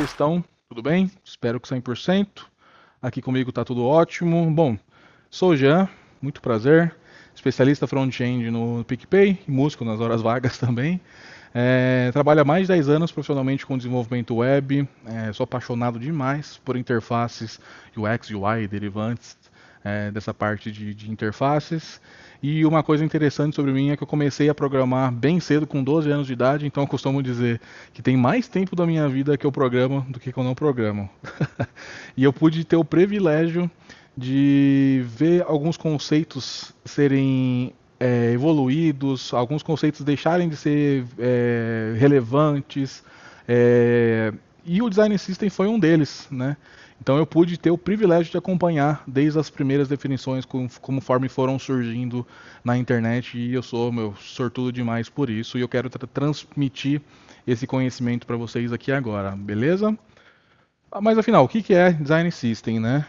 vocês estão? Tudo bem? Espero que 100%. Aqui comigo tá tudo ótimo. Bom, sou o Jean, muito prazer. Especialista front-end no PicPay e músico nas horas vagas também. Trabalho há mais de 10 anos profissionalmente com desenvolvimento web. Sou apaixonado demais por interfaces UX, UI, derivantes dessa parte de interfaces. E uma coisa interessante sobre mim é que eu comecei a programar bem cedo, com 12 anos de idade, então eu costumo dizer que tem mais tempo da minha vida que eu programo do que eu não programo. E eu pude ter o privilégio de ver alguns conceitos serem evoluídos, alguns conceitos deixarem de ser relevantes, e o Design System foi um deles, né? Então eu pude ter o privilégio de acompanhar desde as primeiras definições conforme foram surgindo na internet e eu sou sortudo demais por isso e eu quero transmitir esse conhecimento para vocês aqui agora, beleza? Mas afinal, o que é Design System, né?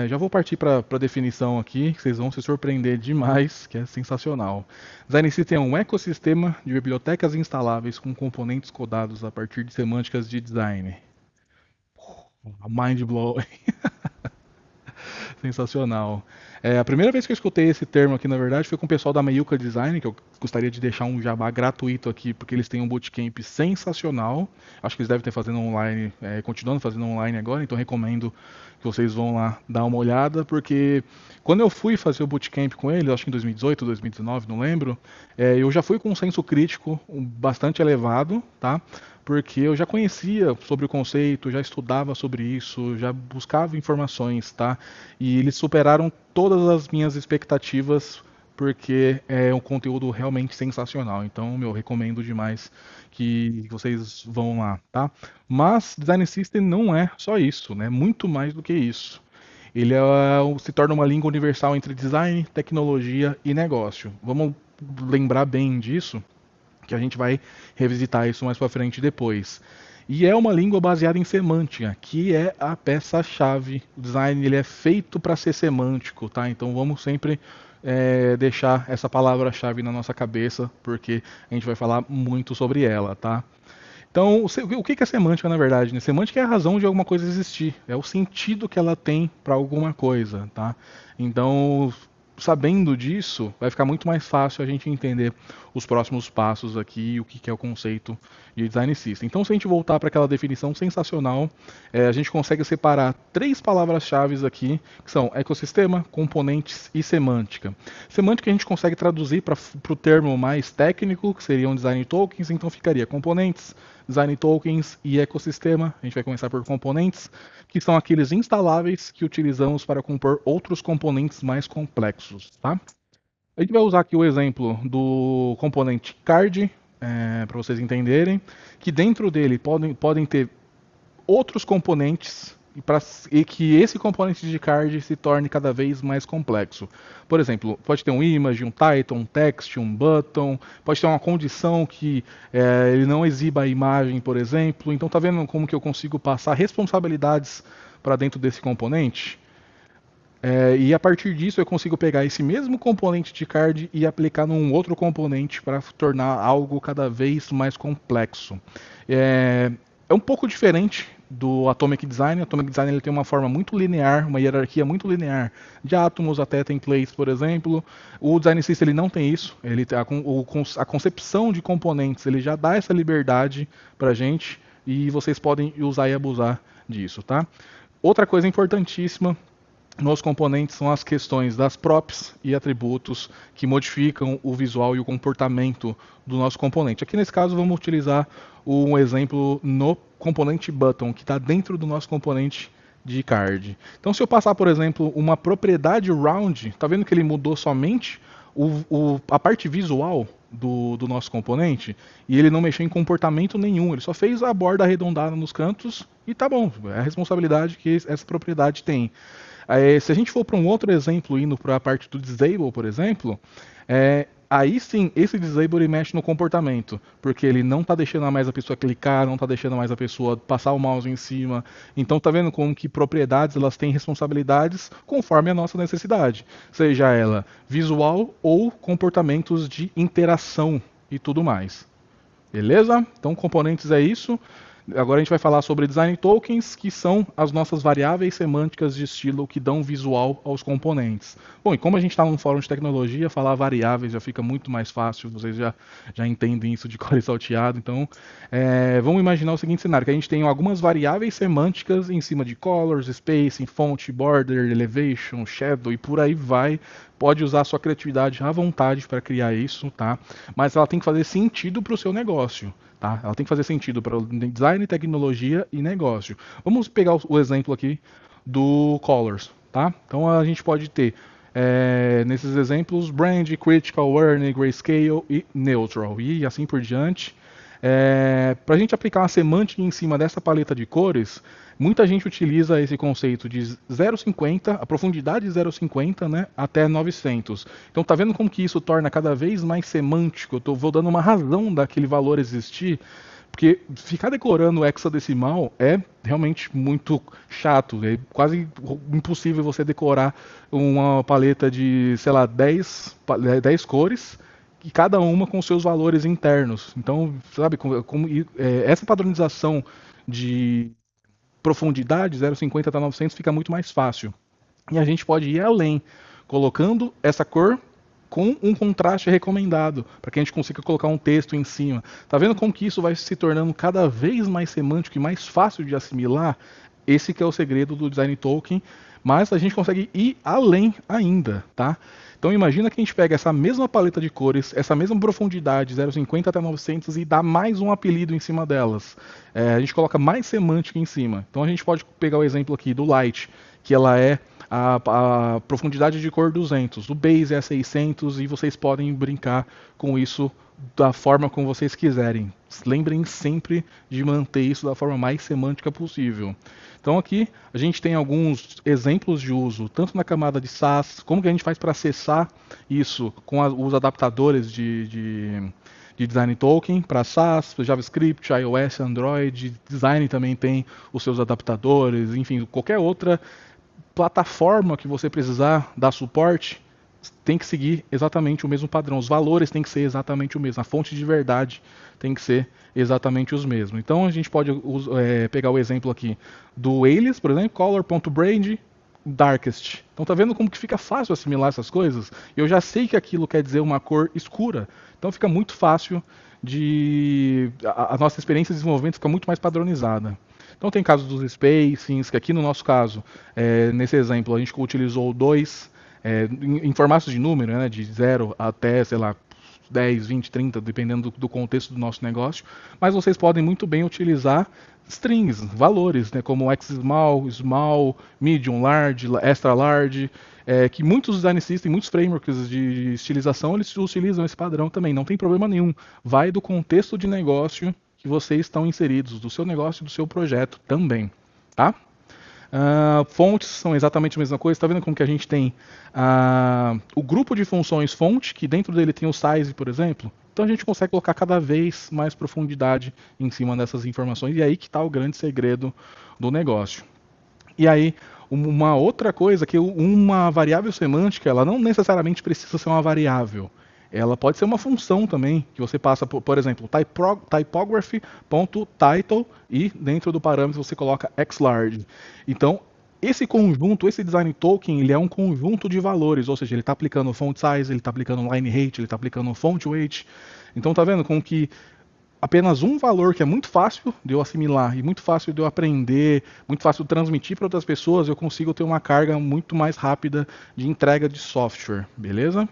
Já vou partir para a definição aqui, que vocês vão se surpreender demais, que é sensacional. Design System é um ecossistema de bibliotecas instaláveis com componentes codados a partir de semânticas de design. Mind blowing. Sensacional. A primeira vez que eu escutei esse termo aqui, na verdade, foi com o pessoal da Meiuca Design, que eu gostaria de deixar um jabá gratuito aqui, porque eles têm um bootcamp sensacional. Acho que eles devem estar fazendo online, continuando fazendo online agora, então recomendo que vocês vão lá dar uma olhada, porque quando eu fui fazer o bootcamp com eles, acho que em 2018, 2019, não lembro, eu já fui com um senso crítico bastante elevado, tá? Porque eu já conhecia sobre o conceito, já estudava sobre isso, já buscava informações, tá? E eles superaram todas as minhas expectativas, porque é um conteúdo realmente sensacional. Então, recomendo demais que vocês vão lá, tá? Mas Design System não é só isso, né? Muito mais do que isso. Ele se torna uma língua universal entre design, tecnologia e negócio. Vamos lembrar bem disso, que a gente vai revisitar isso mais para frente depois. E é uma língua baseada em semântica, que é a peça-chave. O design ele é feito para ser semântico, tá? Então vamos sempre deixar essa palavra-chave na nossa cabeça, porque a gente vai falar muito sobre ela, tá? Então, o que é semântica na verdade? Né? Semântica é a razão de alguma coisa existir, é o sentido que ela tem para alguma coisa, tá? Então, sabendo disso, vai ficar muito mais fácil a gente entender os próximos passos aqui e o que é o conceito de design system. Então, se a gente voltar para aquela definição sensacional, a gente consegue separar três palavras-chave aqui, que são ecossistema, componentes e semântica. Semântica a gente consegue traduzir para o termo mais técnico, que seriam design tokens, então ficaria componentes, design tokens e ecossistema. A gente vai começar por componentes, que são aqueles instaláveis que utilizamos para compor outros componentes mais complexos, tá? A gente vai usar aqui o exemplo do componente card, para vocês entenderem, que dentro dele podem ter outros componentes e que esse componente de card se torne cada vez mais complexo. Por exemplo, pode ter um image, um title, um text, um button, pode ter uma condição que ele não exiba a imagem, por exemplo. Então tá vendo como que eu consigo passar responsabilidades para dentro desse componente? E a partir disso eu consigo pegar esse mesmo componente de card e aplicar num outro componente para tornar algo cada vez mais complexo. É um pouco diferente do Atomic Design. O Atomic Design ele tem uma forma muito linear, uma hierarquia muito linear de átomos até templates, por exemplo. O Design System ele não tem isso. A concepção de componentes ele já dá essa liberdade para a gente e vocês podem usar e abusar disso, tá? Outra coisa importantíssima nos componentes são as questões das props e atributos que modificam o visual e o comportamento do nosso componente. Aqui nesse caso vamos utilizar um exemplo no componente button, que está dentro do nosso componente de card. Então se eu passar, por exemplo, uma propriedade round, está vendo que ele mudou somente a parte visual do nosso componente e ele não mexeu em comportamento nenhum, ele só fez a borda arredondada nos cantos e tá bom, é a responsabilidade que essa propriedade tem. Se a gente for para um outro exemplo, indo para a parte do disable, por exemplo, aí sim, esse disable mexe no comportamento, porque ele não está deixando mais a pessoa clicar, não está deixando mais a pessoa passar o mouse em cima. Então tá vendo como que propriedades elas têm responsabilidades conforme a nossa necessidade, seja ela visual ou comportamentos de interação e tudo mais. Beleza? Então componentes é isso. Agora a gente vai falar sobre design tokens, que são as nossas variáveis semânticas de estilo que dão visual aos componentes. Bom, e como a gente está num fórum de tecnologia, falar variáveis já fica muito mais fácil, vocês já entendem isso de cor e salteado. Então, vamos imaginar o seguinte cenário, que a gente tem algumas variáveis semânticas em cima de colors, spacing, font, border, elevation, shadow e por aí vai. Pode usar a sua criatividade à vontade para criar isso, tá? Mas ela tem que fazer sentido para o seu negócio. Tá? Ela tem que fazer sentido para design, tecnologia e negócio. Vamos pegar o exemplo aqui do Colors. Tá? Então a gente pode ter nesses exemplos Brand, Critical, Warning, Grayscale e Neutral e assim por diante. Para a gente aplicar uma semântica em cima dessa paleta de cores, muita gente utiliza esse conceito de 0,50, a profundidade de 0,50, né, até 900. Então tá vendo como que isso torna cada vez mais semântico? Vou dando uma razão daquele valor existir, porque ficar decorando hexadecimal é realmente muito chato, é quase impossível você decorar uma paleta de, sei lá, 10 cores, e cada uma com seus valores internos. Então, sabe, essa padronização de profundidade, 0,50 até 900, fica muito mais fácil. E a gente pode ir além, colocando essa cor com um contraste recomendado, para que a gente consiga colocar um texto em cima. Tá vendo como que isso vai se tornando cada vez mais semântico e mais fácil de assimilar? Esse que é o segredo do design token, mas a gente consegue ir além ainda, tá? Então imagina que a gente pega essa mesma paleta de cores, essa mesma profundidade, 0,50 até 900, e dá mais um apelido em cima delas. A gente coloca mais semântica em cima. Então a gente pode pegar o exemplo aqui do Light, que ela é a profundidade de cor 200. O Base é 600 e vocês podem brincar com isso da forma como vocês quiserem. Lembrem sempre de manter isso da forma mais semântica possível. Então aqui a gente tem alguns exemplos de uso, tanto na camada de SAS, como que a gente faz para acessar isso com os adaptadores de design token para SAS, JavaScript, iOS, Android, design também tem os seus adaptadores, enfim, qualquer outra plataforma que você precisar dar suporte, tem que seguir exatamente o mesmo padrão. Os valores têm que ser exatamente o mesmo. A fonte de verdade tem que ser exatamente os mesmos. Então a gente pode pegar o exemplo aqui do alias, por exemplo, color.brand darkest. Então tá vendo como que fica fácil assimilar essas coisas? Eu já sei que aquilo quer dizer uma cor escura. Então fica muito fácil a nossa experiência de desenvolvimento fica muito mais padronizada. Então tem casos dos spacings, que aqui no nosso caso, nesse exemplo, a gente utilizou dois em formatos de número, né, de 0 até, sei lá, 10, 20, 30, dependendo do contexto do nosso negócio, mas vocês podem muito bem utilizar strings, valores, né, como XSmall, Small, Medium, Large, Extra Large, que muitos design systems, muitos frameworks de estilização, eles utilizam esse padrão também, não tem problema nenhum. Vai do contexto de negócio que vocês estão inseridos, do seu negócio e do seu projeto também, tá? Fontes são exatamente a mesma coisa. Está vendo como que a gente tem o grupo de funções fonte, que dentro dele tem o size, por exemplo? Então a gente consegue colocar cada vez mais profundidade em cima dessas informações. E aí que está o grande segredo do negócio. E aí, uma outra coisa, que uma variável semântica, ela não necessariamente precisa ser uma variável. Ela pode ser uma função também, que você passa, por exemplo, typography.title e dentro do parâmetro você coloca xlarge. Então, esse conjunto, esse design token, ele é um conjunto de valores, ou seja, ele está aplicando font size, ele está aplicando line height, ele está aplicando font weight. Então, tá vendo como que apenas um valor que é muito fácil de eu assimilar e muito fácil de eu aprender, muito fácil de transmitir para outras pessoas, eu consigo ter uma carga muito mais rápida de entrega de software, beleza?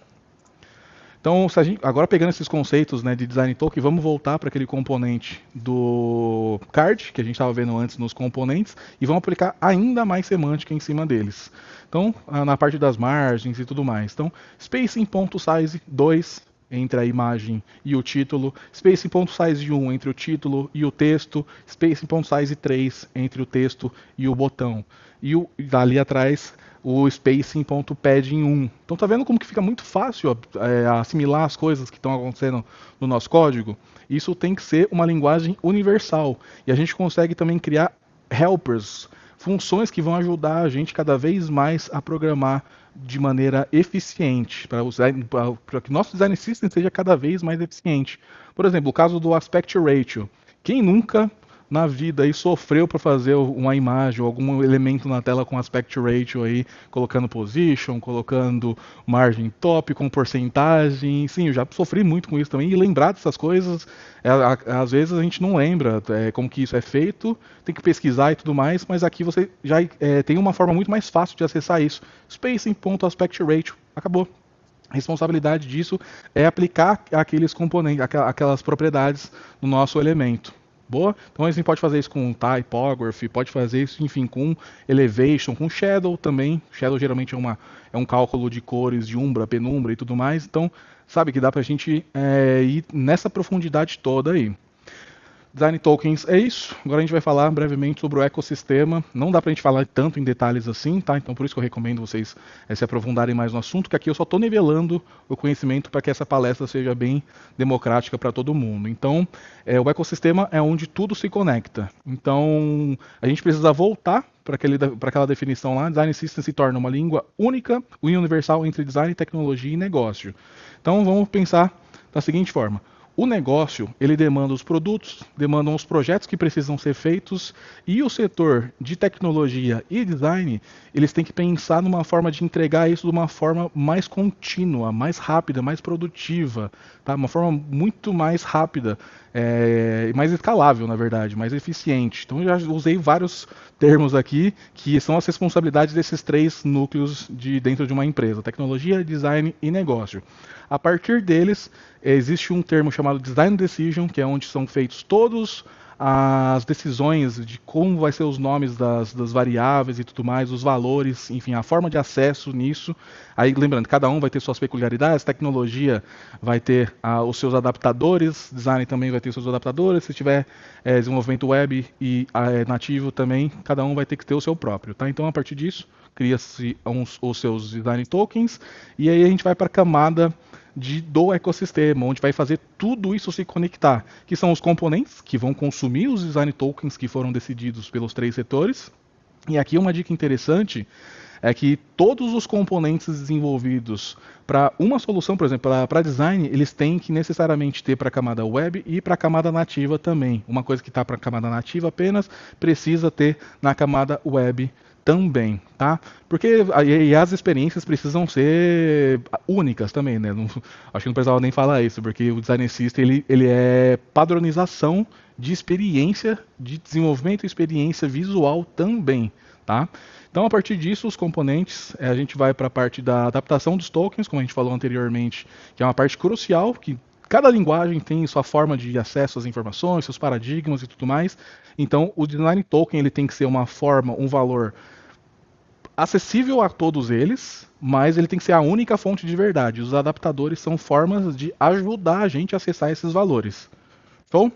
Então, agora pegando esses conceitos, né, de design token, vamos voltar para aquele componente do card, que a gente estava vendo antes nos componentes, e vamos aplicar ainda mais semântica em cima deles. Então, na parte das margens e tudo mais. Então, spacing.size 2 entre a imagem e o título, spacing.size 1 entre o título e o texto, spacing.size 3 entre o texto e o botão. E dali atrás o spacing.padding 1. Então tá vendo como que fica muito fácil assimilar as coisas que estão acontecendo no nosso código? Isso tem que ser uma linguagem universal. E a gente consegue também criar helpers, funções que vão ajudar a gente cada vez mais a programar de maneira eficiente, para que nosso design system seja cada vez mais eficiente. Por exemplo, o caso do aspect ratio. Quem nunca na vida e sofreu para fazer uma imagem ou algum elemento na tela com aspect ratio aí, colocando position, colocando margem top, com porcentagem. Sim, eu já sofri muito com isso também. E lembrar dessas coisas, às vezes a gente não lembra como que isso é feito, tem que pesquisar e tudo mais, mas aqui você já tem uma forma muito mais fácil de acessar isso. Spacing.aspect ratio. Acabou. A responsabilidade disso é aplicar aqueles componentes, aquelas propriedades no nosso elemento. Boa? Então a gente pode fazer isso com typography, pode fazer isso, enfim, com elevation, com shadow também. Shadow geralmente é um cálculo de cores, de umbra, penumbra e tudo mais. Então, sabe que dá pra gente ir nessa profundidade toda aí. Design Tokens é isso. Agora a gente vai falar brevemente sobre o ecossistema. Não dá pra gente falar tanto em detalhes assim, tá? Então por isso que eu recomendo vocês se aprofundarem mais no assunto, que aqui eu só estou nivelando o conhecimento para que essa palestra seja bem democrática para todo mundo. Então, o ecossistema é onde tudo se conecta. Então, a gente precisa voltar para aquela definição lá. Design System se torna uma língua única e universal entre design, tecnologia e negócio. Então, vamos pensar da seguinte forma. O negócio, ele demanda os produtos, demandam os projetos que precisam ser feitos, e o setor de tecnologia e design, eles têm que pensar numa forma de entregar isso de uma forma mais contínua, mais rápida, mais produtiva, tá? Uma forma muito mais rápida, mais escalável, na verdade, mais eficiente. Então eu já usei vários termos aqui que são as responsabilidades desses três núcleos dentro de uma empresa: tecnologia, design e negócio. A partir deles, existe um termo chamado Design Decision, que é onde são feitos todas as decisões de como vai ser os nomes das variáveis e tudo mais, os valores, enfim, a forma de acesso nisso. Aí, lembrando, cada um vai ter suas peculiaridades, tecnologia vai ter os seus adaptadores, design também vai ter seus adaptadores, se tiver desenvolvimento web e nativo também, cada um vai ter que ter o seu próprio, tá? Então, a partir disso, cria-se os seus design tokens, e aí a gente vai para a camada do ecossistema, onde vai fazer tudo isso se conectar, que são os componentes que vão consumir os design tokens que foram decididos pelos três setores. E aqui uma dica interessante é que todos os componentes desenvolvidos para uma solução, por exemplo, para design, eles têm que necessariamente ter para a camada web e para a camada nativa também. Uma coisa que está para a camada nativa apenas precisa ter na camada web também, tá? Porque as experiências precisam ser únicas também, né? Não, acho que não precisava nem falar isso, porque o Design System ele é padronização de experiência de desenvolvimento e experiência visual também, tá? Então, a partir disso, os componentes, a gente vai para a parte da adaptação dos tokens, como a gente falou anteriormente, que é uma parte crucial, que cada linguagem tem sua forma de acesso às informações, seus paradigmas e tudo mais. Então, o design token ele tem que ser uma forma, um valor acessível a todos eles, mas ele tem que ser a única fonte de verdade. Os adaptadores são formas de ajudar a gente a acessar esses valores. Então,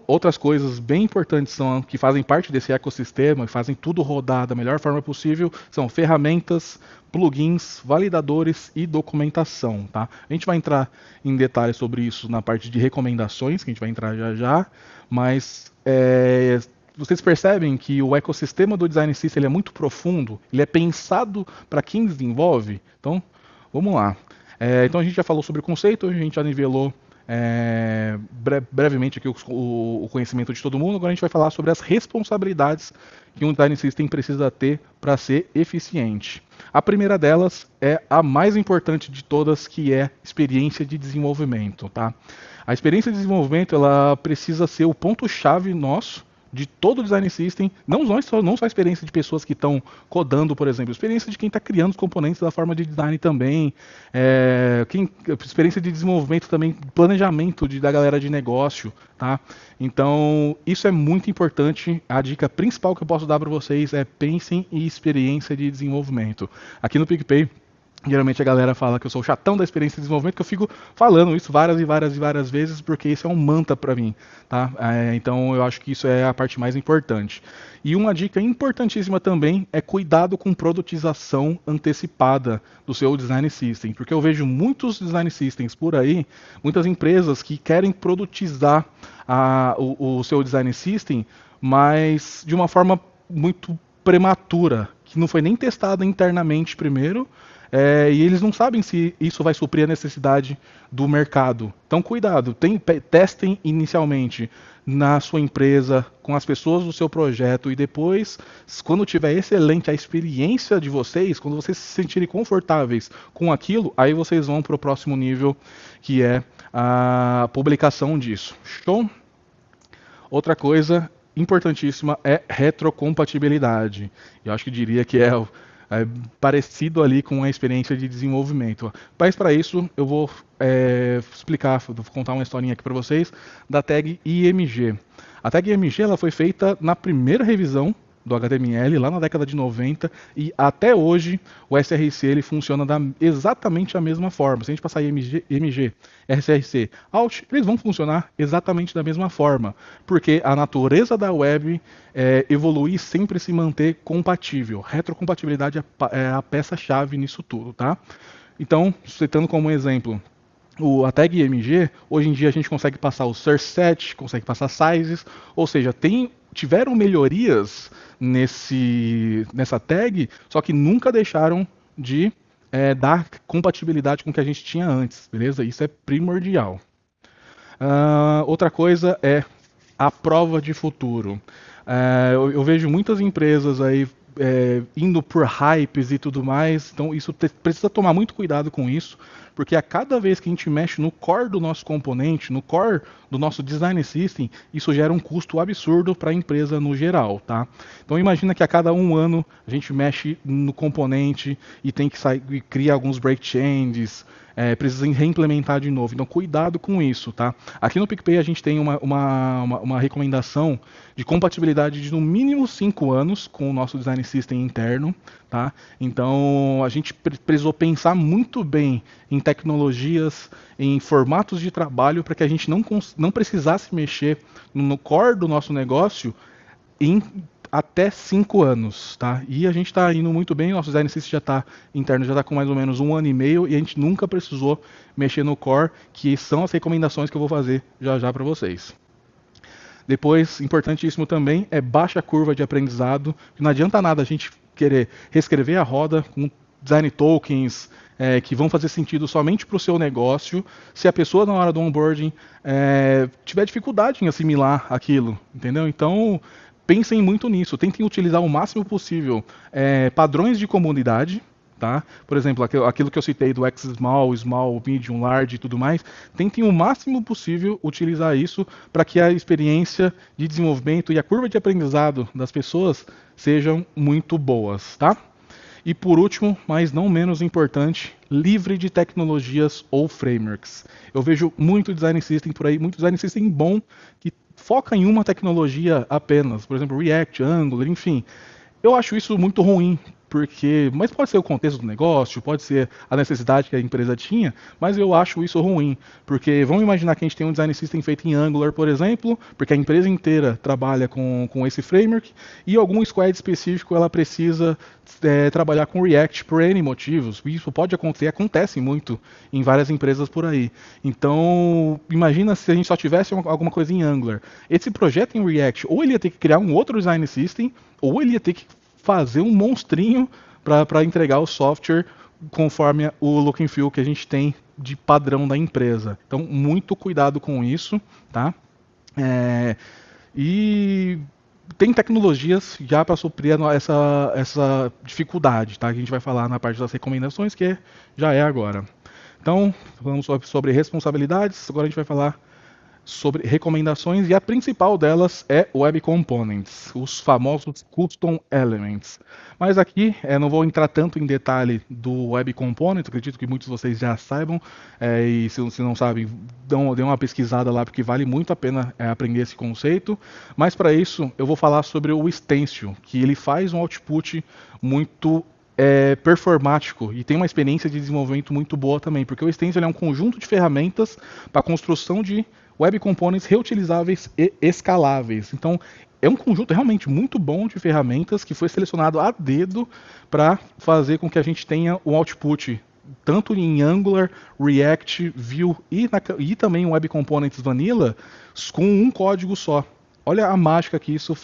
outras coisas bem importantes que fazem parte desse ecossistema, que fazem tudo rodar da melhor forma possível, são ferramentas, plugins, validadores e documentação. Tá? A gente vai entrar em detalhes sobre isso na parte de recomendações, que a gente vai entrar já já, mas vocês percebem que o ecossistema do Design System ele é muito profundo, ele é pensado para quem desenvolve. Então, vamos lá. Então a gente já falou sobre o conceito, a gente já nivelou brevemente aqui o conhecimento de todo mundo. Agora a gente vai falar sobre as responsabilidades que um Design System precisa ter para ser eficiente. A primeira delas é a mais importante de todas, que é experiência de desenvolvimento. Tá? A experiência de desenvolvimento ela precisa ser o ponto-chave nosso de todo o Design System, não só a experiência de pessoas que estão codando, por exemplo, a experiência de quem está criando os componentes da forma de design também, experiência de desenvolvimento também, planejamento da galera de negócio, tá? Então, isso é muito importante. A dica principal que eu posso dar para vocês é pensem em experiência de desenvolvimento. Aqui no PicPay, geralmente a galera fala que eu sou o chatão da experiência de desenvolvimento, que eu fico falando isso várias e várias e várias vezes, porque isso é um mantra para mim, tá? Então eu acho que isso é a parte mais importante. E uma dica importantíssima também é cuidado com produtização antecipada do seu design system, porque eu vejo muitos design systems por aí, muitas empresas que querem produtizar o seu design system, mas de uma forma muito prematura, que não foi nem testada internamente primeiro, e eles não sabem se isso vai suprir a necessidade do mercado. Então, cuidado, testem inicialmente na sua empresa, com as pessoas do seu projeto, e depois, quando tiver excelente a experiência de vocês, quando vocês se sentirem confortáveis com aquilo, aí vocês vão para o próximo nível, que é a publicação disso. Show? Outra coisa importantíssima é retrocompatibilidade. Eu acho que diria que é parecido ali com a experiência de desenvolvimento. Mas para isso eu vou explicar, vou contar uma historinha aqui para vocês da tag IMG. A tag IMG ela foi feita na primeira revisão do HTML lá na década de 90 e até hoje o SRC ele funciona exatamente da mesma forma. Se a gente passar IMG, SRC, Alt, eles vão funcionar exatamente da mesma forma, porque a natureza da web evoluir e sempre se manter compatível. Retrocompatibilidade é a peça-chave nisso tudo, tá? Então, citando como exemplo, a tag IMG, hoje em dia a gente consegue passar o source set, consegue passar sizes, ou seja, tiveram melhorias nessa tag, só que nunca deixaram de dar compatibilidade com o que a gente tinha antes, beleza? Isso é primordial. Outra coisa é a prova de futuro. Eu vejo muitas empresas aí indo por hypes e tudo mais, então isso precisa tomar muito cuidado com isso, porque a cada vez que a gente mexe no core do nosso componente, no core do nosso design system, isso gera um custo absurdo para a empresa no geral, tá? Então imagina que a cada um ano a gente mexe no componente e tem que sair e cria alguns break changes, precisa reimplementar de novo. Então cuidado com isso, tá? Aqui no PicPay a gente tem uma recomendação de compatibilidade de no mínimo 5 anos com o nosso design system interno, tá? Então a gente precisou pensar muito bem em tecnologias, em formatos de trabalho para que a gente não precisasse mexer no core do nosso negócio em até 5 anos, tá? E a gente está indo muito bem, nosso design system já está interno, já está com mais ou menos 1 ano e meio e a gente nunca precisou mexer no core, que são as recomendações que eu vou fazer já para vocês. Depois, importantíssimo também, é baixa curva de aprendizado. Não adianta nada a gente querer reescrever a roda com design tokens que vão fazer sentido somente para o seu negócio, se a pessoa na hora do onboarding tiver dificuldade em assimilar aquilo, entendeu? Então, pensem muito nisso, tentem utilizar o máximo possível padrões de comunidade, tá? Por exemplo, aquilo que eu citei do XSmall, Small, Medium, Large e tudo mais, tentem o máximo possível utilizar isso para que a experiência de desenvolvimento e a curva de aprendizado das pessoas sejam muito boas, tá? E por último, mas não menos importante, livre de tecnologias ou frameworks. Eu vejo muito design system por aí, muito design system bom que foca em uma tecnologia apenas, por exemplo, React, Angular, enfim. Eu acho isso muito ruim, mas pode ser o contexto do negócio, pode ser a necessidade que a empresa tinha, mas eu acho isso ruim, porque vamos imaginar que a gente tem um design system feito em Angular, por exemplo, porque a empresa inteira trabalha com esse framework, e algum squad específico ela precisa trabalhar com React por N motivos. Isso pode acontecer, acontece muito em várias empresas por aí. Então, imagina se a gente só tivesse alguma coisa em Angular. Esse projeto em React, ou ele ia ter que criar um outro design system, ou ele ia ter que fazer um monstrinho para entregar o software conforme o look and feel que a gente tem de padrão da empresa. Então, muito cuidado com isso, tá? E tem tecnologias já para suprir essa dificuldade, tá? Que a gente vai falar na parte das recomendações, que já é agora. Então, falamos sobre responsabilidades, agora a gente vai falar sobre recomendações, e a principal delas é Web Components, os famosos Custom Elements. Mas aqui não vou entrar tanto em detalhe do Web Component, acredito que muitos de vocês já saibam, e se não sabem, dê uma pesquisada lá, porque vale muito a pena aprender esse conceito. Mas para isso, eu vou falar sobre o Stencil, que ele faz um output muito performático e tem uma experiência de desenvolvimento muito boa também, porque o Stencil é um conjunto de ferramentas para a construção de Web Components reutilizáveis e escaláveis. Então, é um conjunto realmente muito bom de ferramentas que foi selecionado a dedo para fazer com que a gente tenha um output tanto em Angular, React, Vue e também Web Components Vanilla com um código só. Olha a mágica que isso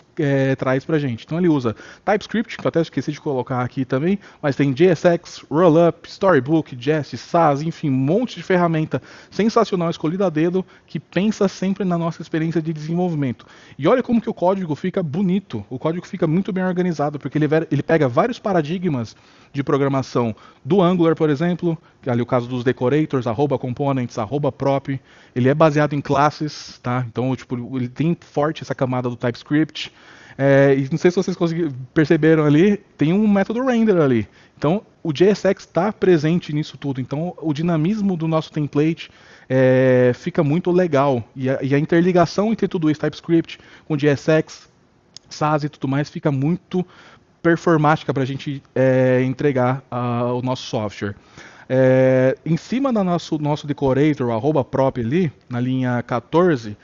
traz pra gente. Então ele usa TypeScript, que eu até esqueci de colocar aqui também, mas tem JSX, Rollup, Storybook, Jest, Sass, enfim, um monte de ferramenta sensacional escolhida a dedo que pensa sempre na nossa experiência de desenvolvimento. E olha como que o código fica bonito, o código fica muito bem organizado, porque ele pega vários paradigmas de programação do Angular, por exemplo, que é ali o caso dos decorators, @components, @prop, ele é baseado em classes, tá? Então, tipo, ele tem forte essa camada do TypeScript. E não sei se vocês perceberam ali, tem um método render ali. Então, o JSX está presente nisso tudo. Então, o dinamismo do nosso template fica muito legal. E a interligação entre tudo isso, TypeScript com JSX, Sass e tudo mais, fica muito performática para a gente entregar o nosso software. Em cima do nosso decorator, o @prop ali, na linha 14,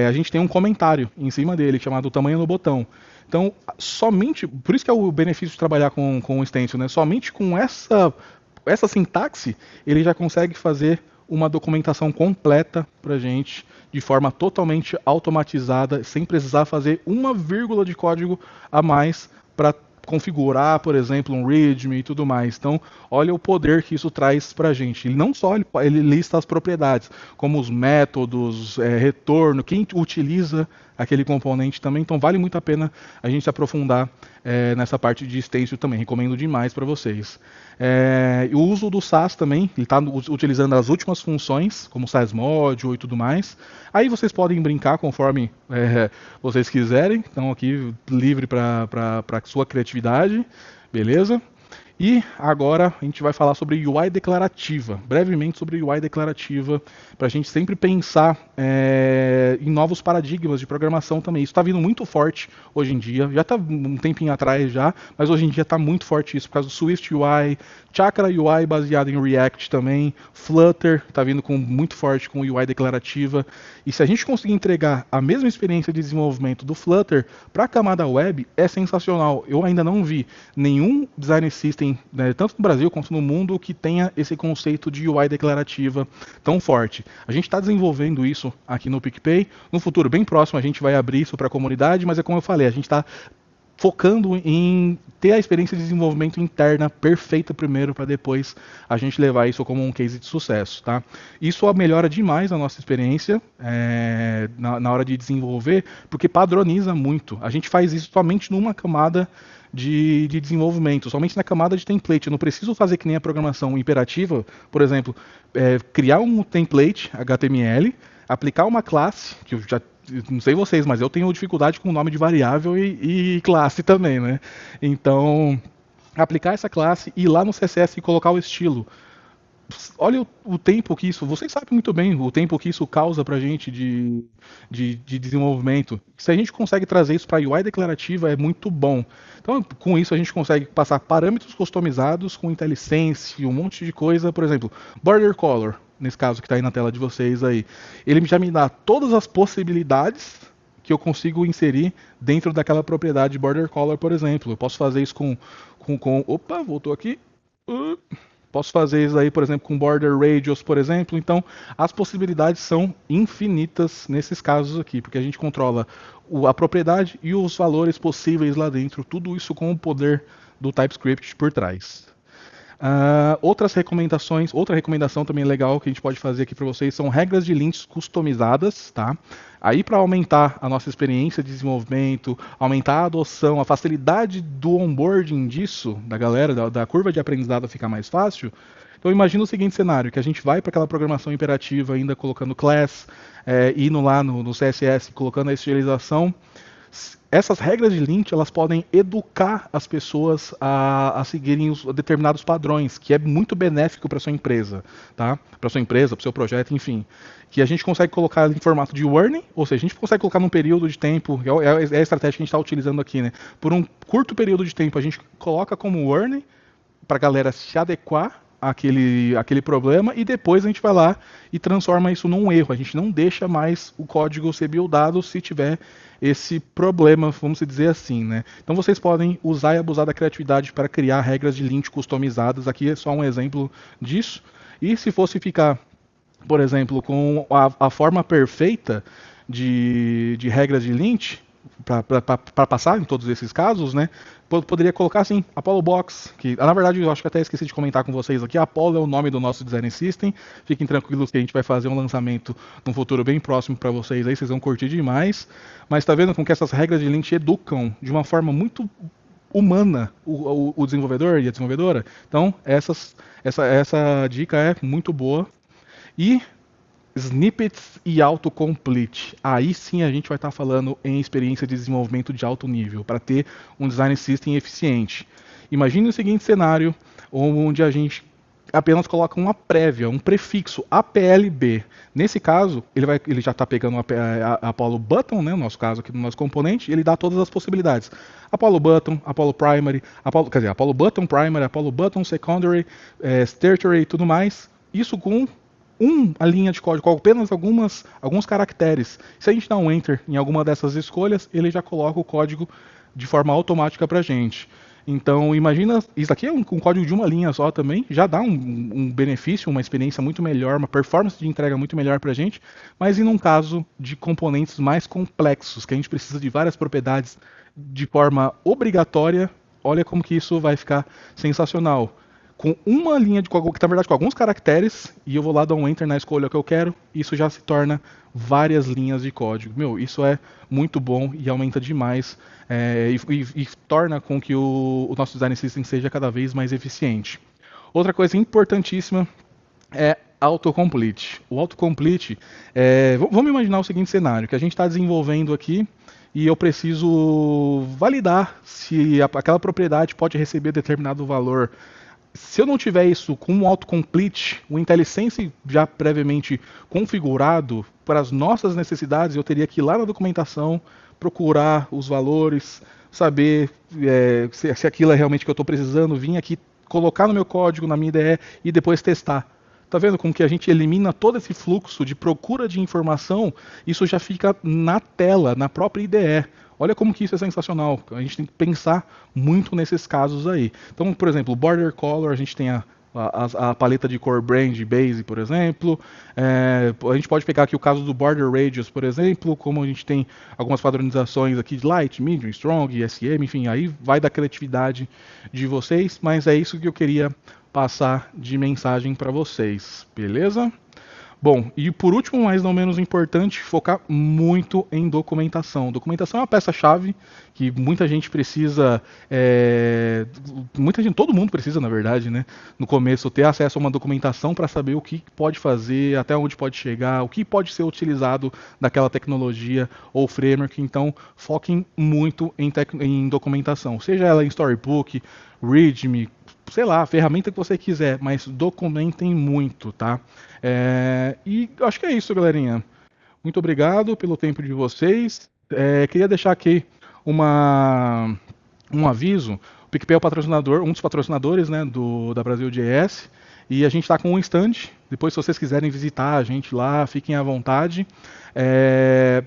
a gente tem um comentário em cima dele, chamado tamanho no botão. Então, somente, por isso que é o benefício de trabalhar com o stencil, né? Somente com essa sintaxe, ele já consegue fazer uma documentação completa para a gente, de forma totalmente automatizada, sem precisar fazer uma vírgula de código a mais para configurar, por exemplo, um README e tudo mais. Então, olha o poder que isso traz para a gente. Ele não só ele lista as propriedades, como os métodos, retorno, quem utiliza aquele componente também. Então, vale muito a pena a gente se aprofundar nessa parte de stencil também. Recomendo demais para vocês. E o uso do Sass também, ele está utilizando as últimas funções, como o Sass Module e tudo mais. Aí vocês podem brincar conforme vocês quiserem. Então, aqui, livre para sua criatividade, beleza? E agora a gente vai falar sobre UI declarativa, brevemente sobre UI declarativa, para a gente sempre pensar em novos paradigmas de programação também. Isso está vindo muito forte hoje em dia, já está um tempinho atrás já, mas hoje em dia está muito forte isso, por causa do Swift UI, Chakra UI baseado em React também, Flutter está vindo muito forte com UI declarativa. E se a gente conseguir entregar a mesma experiência de desenvolvimento do Flutter para a camada web, é sensacional. Eu ainda não vi nenhum design system, né, tanto no Brasil quanto no mundo, que tenha esse conceito de UI declarativa tão forte. A gente está desenvolvendo isso aqui no PicPay. No futuro bem próximo a gente vai abrir isso para a comunidade, mas é como eu falei, a gente está focando em ter a experiência de desenvolvimento interna perfeita primeiro, para depois a gente levar isso como um case de sucesso, tá? Isso melhora demais a nossa experiência na hora de desenvolver, porque padroniza muito. A gente faz isso somente numa camada de desenvolvimento, somente na camada de template. Eu não preciso fazer que nem a programação imperativa, por exemplo, criar um template HTML, aplicar uma classe, que eu já não sei vocês, mas eu tenho dificuldade com o nome de variável e classe também, né? Então, aplicar essa classe e ir lá no CSS e colocar o estilo. Olha o tempo que isso, vocês sabem muito bem o tempo que isso causa pra gente de desenvolvimento. Se a gente consegue trazer isso para UI declarativa, é muito bom. Então, com isso, a gente consegue passar parâmetros customizados com IntelliSense, um monte de coisa. Por exemplo, Border Color, nesse caso que está aí na tela de vocês aí. Ele já me dá todas as possibilidades que eu consigo inserir dentro daquela propriedade Border Color, por exemplo. Eu posso fazer isso com opa, voltou aqui. Posso fazer isso aí, por exemplo, com Border Radius, por exemplo. Então, as possibilidades são infinitas nesses casos aqui, porque a gente controla a propriedade e os valores possíveis lá dentro, tudo isso com o poder do TypeScript por trás. Outra recomendação também legal que a gente pode fazer aqui para vocês são regras de links customizadas, tá? Aí, para aumentar a nossa experiência de desenvolvimento, aumentar a adoção, a facilidade do onboarding disso, da galera, da curva de aprendizado ficar mais fácil. Então, imagina o seguinte cenário, que a gente vai para aquela programação imperativa ainda colocando class, indo lá no CSS, colocando a estilização. Essas regras de lint, elas podem educar as pessoas a seguirem os determinados padrões, que é muito benéfico para sua empresa, tá? Para sua empresa, para o seu projeto, enfim. Que a gente consegue colocar em formato de warning, ou seja, a gente consegue colocar num período de tempo, é a estratégia que a gente está utilizando aqui, né? Por um curto período de tempo, a gente coloca como warning para a galera se adequar àquele problema, e depois a gente vai lá e transforma isso num erro. A gente não deixa mais o código ser buildado se tiver esse problema, vamos dizer assim, né? Então vocês podem usar e abusar da criatividade para criar regras de lint customizadas. Aqui é só um exemplo disso. E se fosse ficar, por exemplo, com a forma perfeita, de regras de lint para passar em todos esses casos, né? Poderia colocar assim, Apollo Box, que na verdade eu acho que até esqueci de comentar com vocês aqui, Apollo é o nome do nosso design system. Fiquem tranquilos que a gente vai fazer um lançamento num futuro bem próximo para vocês aí, vocês vão curtir demais. Mas tá vendo como que essas regras de lint educam de uma forma muito humana o desenvolvedor e a desenvolvedora? Então, essa dica é muito boa. E snippets e autocomplete. Aí sim a gente vai estar falando em experiência de desenvolvimento de alto nível, para ter um design system eficiente. Imagine o seguinte cenário, onde a gente apenas coloca uma prévia, um prefixo APLB. Nesse caso, ele já está pegando a Apollo Button, né, no nosso caso aqui no nosso componente, e ele dá todas as possibilidades. Apollo Button, Apollo Primary, Apollo Button Primary, Apollo Button Secondary, Tertiary e tudo mais. Isso com a linha de código, com apenas alguns caracteres. Se a gente dá um Enter em alguma dessas escolhas, ele já coloca o código de forma automática para a gente. Então, imagina, isso aqui é um código de uma linha só também, já dá um benefício, uma experiência muito melhor, uma performance de entrega muito melhor para a gente, mas em um caso de componentes mais complexos, que a gente precisa de várias propriedades de forma obrigatória, olha como que isso vai ficar sensacional. Com uma linha de código, que na verdade com alguns caracteres, e eu vou lá dar um enter na escolha que eu quero, isso já se torna várias linhas de código. Meu, isso é muito bom e aumenta demais e torna com que o nosso design system seja cada vez mais eficiente. Outra coisa importantíssima é autocomplete. O autocomplete, vamos imaginar o seguinte cenário, que a gente está desenvolvendo aqui e eu preciso validar se aquela propriedade pode receber determinado valor. Se eu não tiver isso com um autocomplete, o IntelliSense já previamente configurado para as nossas necessidades, eu teria que ir lá na documentação, procurar os valores, saber se aquilo é realmente que eu estou precisando, vir aqui colocar no meu código, na minha IDE e depois testar. Tá vendo como que a gente elimina todo esse fluxo de procura de informação? Isso já fica na tela, na própria IDE. Olha como que isso é sensacional. A gente tem que pensar muito nesses casos aí. Então, por exemplo, Border Color, a gente tem a paleta de cor Brand Base, por exemplo. A gente pode pegar aqui o caso do Border Radius, por exemplo, como a gente tem algumas padronizações aqui de Light, Medium, Strong, SM, enfim, aí vai da criatividade de vocês, mas é isso que eu queria passar de mensagem para vocês, beleza? Bom, e por último, mas não menos importante, focar muito em documentação. Documentação é uma peça-chave que muita gente precisa, todo mundo precisa, na verdade, né? No começo, ter acesso a uma documentação para saber o que pode fazer, até onde pode chegar, o que pode ser utilizado daquela tecnologia ou framework. Então, foquem muito em documentação, seja ela em Storybook, README, sei lá, a ferramenta que você quiser, mas documentem muito, tá? E acho que é isso, galerinha. Muito obrigado pelo tempo de vocês. Queria deixar aqui um aviso. O PicPay é o patrocinador, um dos patrocinadores, né, da Brasil JS. E a gente está com um stand. Depois, se vocês quiserem visitar a gente lá, fiquem à vontade.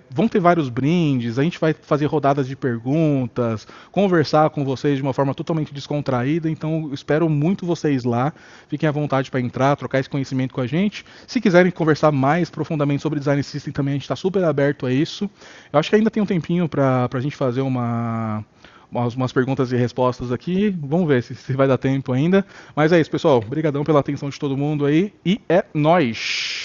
Vão ter vários brindes, a gente vai fazer rodadas de perguntas, conversar com vocês de uma forma totalmente descontraída. Então, espero muito vocês lá. Fiquem à vontade para entrar, trocar esse conhecimento com a gente. Se quiserem conversar mais profundamente sobre Design System também, a gente está super aberto a isso. Eu acho que ainda tem um tempinho para a gente fazer umas perguntas e respostas aqui. Vamos ver se vai dar tempo ainda. Mas é isso, pessoal. Obrigadão pela atenção de todo mundo aí. E é nóis!